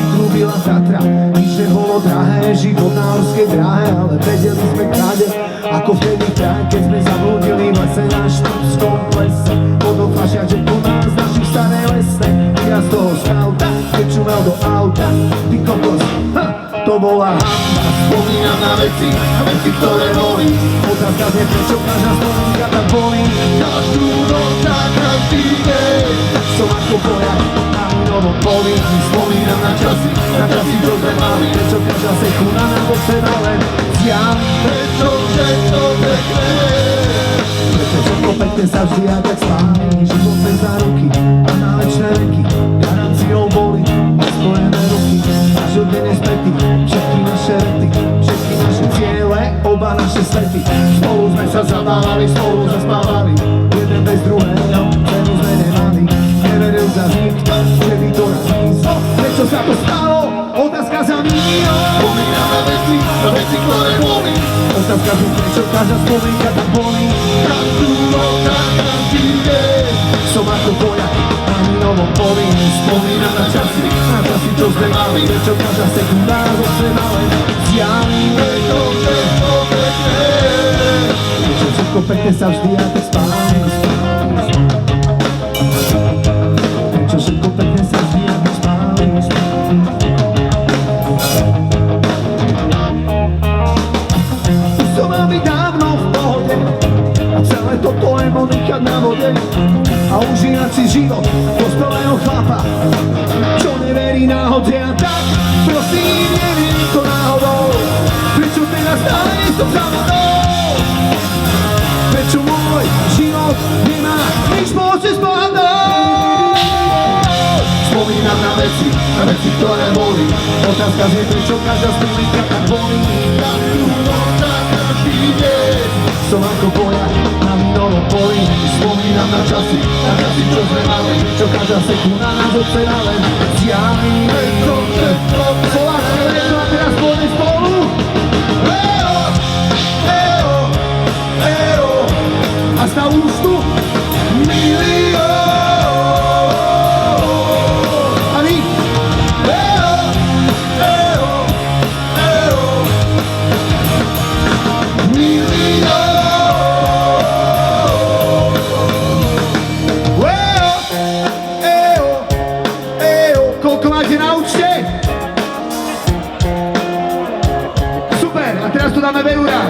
vytrúbila Tatra. Nič nebolo drahé, život na horskej dráhe, ale vedeli sme kade, ako vtedy kraj, keď sme zablúdili v lese na Štrbskom plese. Potom flašiače po nás z našich staré lesne. Ja z toho skauta, keď čumel do auta. Ty kokos, to bola hamba. Spomínam na veci, ktoré boli. Otázka znie, prečo každá spomienka tak bolí. Každú noc a každý deň som ako vojak na minovom poli. Spomínam na časy, čo sme mali. Prečo každá sekunda nám od seba len zjaví. Prečo všetko pekné, prečo všetko pekné sa vždy aj tak spáli. Život bez záruky a na večné veky garanciou boli spojené ruky. Každodenne späty, všetky naše rety, všetky naše ciele, oba naše svety. Spolu sme sa zabávali, spolu zaspávali, jeden bez druhého, cenu sme nemali. Neveril za nikto, vtedy to nás míslo. Prečo sa to stalo? Otázka za milión. Spomínam na veci, ktoré boli. Otázka znie, prečo každá spomienka tak bolí. Každú noc a každý deň som ako vojak na minovom poli. Spomínam na časy, čo sme mali. Prečo každá sekunda od seba len zjaví. Prečo všetko pekné, prečo všetko pekné sa vždy aj tak spáli. Prečo všetko pekné sa vždy aj tak spáli. Už som mal byť dávno v pohode a celé toto je nechať na vode a užívať si život dospelého chlapa, čo neverí náhode. A tak prosím, neviem to náhodou, prečo teraz stále nie som za vodou. Prečo môj život nemá nič spoločné s pohľadou. Spomínam na veci, ktoré boli. Otázka znie, prečo každá spomienka tak bolí. Každú noc a každý deň som ako vojak na minovom poli. Spomínam na časy, čo sme mali. Čo každá sekunda nás od seba len zjaví. Prečo všetko Slovácké leto a teraz pôjde spolu. Eo, eo, eo a stav ústu milión. A my eo, eo, eo milión. Koľko máte na účte? Super, a teraz to dáme v eurách.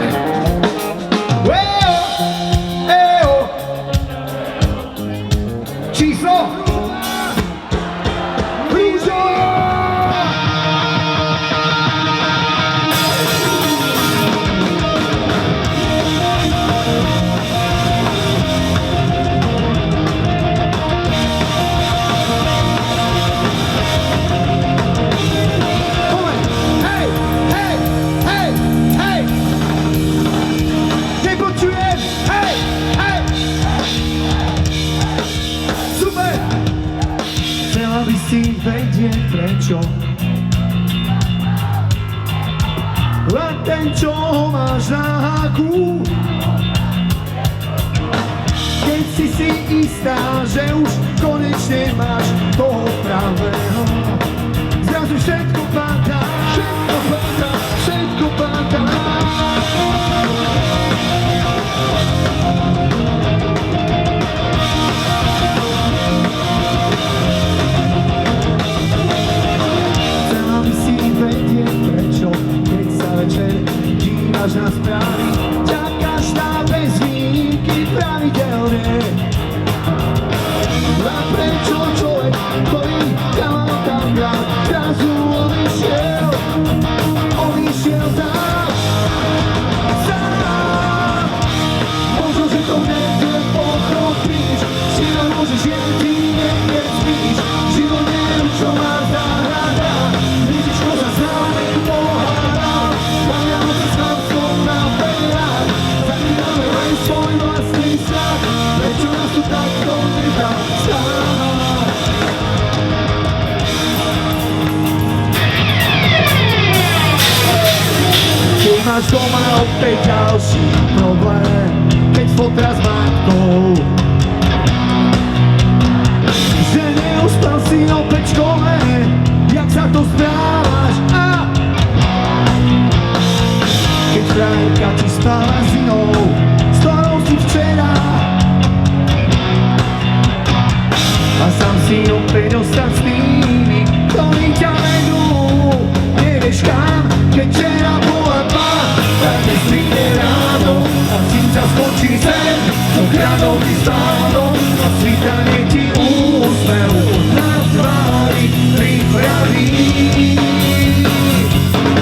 Číslo? Rúžo! Chcela by si vedieť prečo, len ten, čo ho máš na háku. Keď si istá, že už konečne máš toho pravého, zrazu všetko padá, všetko padá, všetko padá. Díváš na správy, čakáš na bez výnimky pravidelne. A prečo človek, ktorý ťa mal tam rád, zrazu odišiel sám. Možno, že to niekde pochopíš, život môžeš jen ty, niekde spíš. Život nie je už čo má záhrada, vidíš, ko sa s nami pohádá. Svoj vlastný strach, prečo nás tu takto nedá stáť? Keď máš doma opäť ďalší problém, keď fotra s matkou, že neuspel si opäť v škole, jak sa to rozprávaš a keď frajerka ti spala s inou, s ktorou si včera a sám si opäť ostať s tými, ktorí ťa vedú. Nevieš kam, keď včera bola tma, tak dnes príde ráno a tým sa skočí sen, so chránou ti stáno a svítanie ti úsmev na tvári pripraví.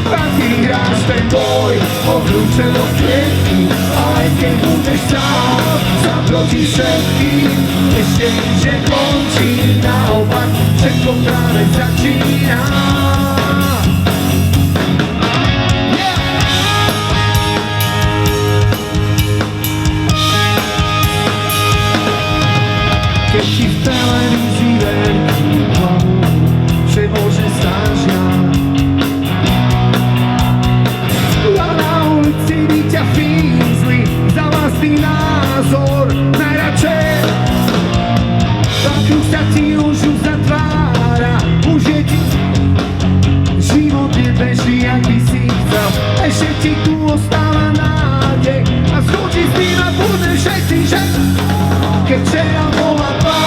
A ty hráš ten boj o kľúče do klietky, aj keď budeš sám, sám proti všetkým, ešte nič nekončí, naopak všetko práve začína. Keď ti v televízii veľký hlavu, že môže snažia a na ulici by ťa fízli za vlastný názor najradšej. Tak už sa ti už zatvára, už je ti život nebeží, jak by si chcel. Ešte ti tu ostáva nádej a skočí s tým a budeš všetci, že keď včera bola tma,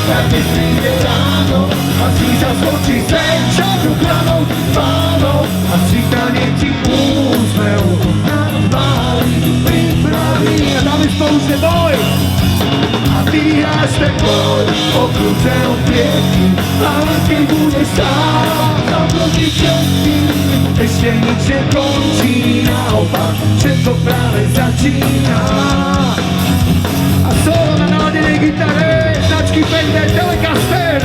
tak dnes príde ráno a si sa skočí sen, čakru kranou pánov a svítanie ti úsmev na tvári pripraví. A dáme spoločne boj a ty hráš ten boj o kľúče od klietky, ale keď budeš sám naproti všetkým, ešte nič nekončí, naopak všetko práve začína. A solo na naladenej gitare značky Fender Telecaster.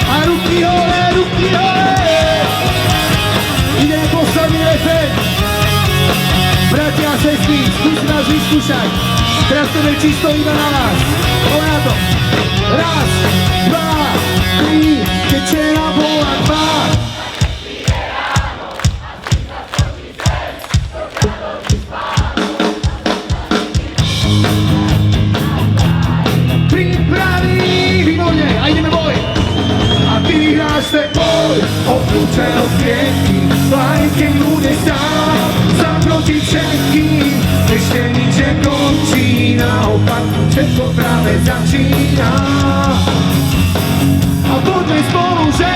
A ruky hore, ruky hore. Ideme posledný refrén. Bratia a sestry, skúste nás vyskúšať. Teraz to je čisto iba na vás. Poďme na to. Raz, dva, tri, keď včera bola tma. Pripraví, výborne, a ideme boj. A ty vyhráš ten boj o kľúče od klietky, aj keď budeš sám, sám proti všetkým, ešte nič nekončí, naopak všetko práve začína. A poďme spolu, že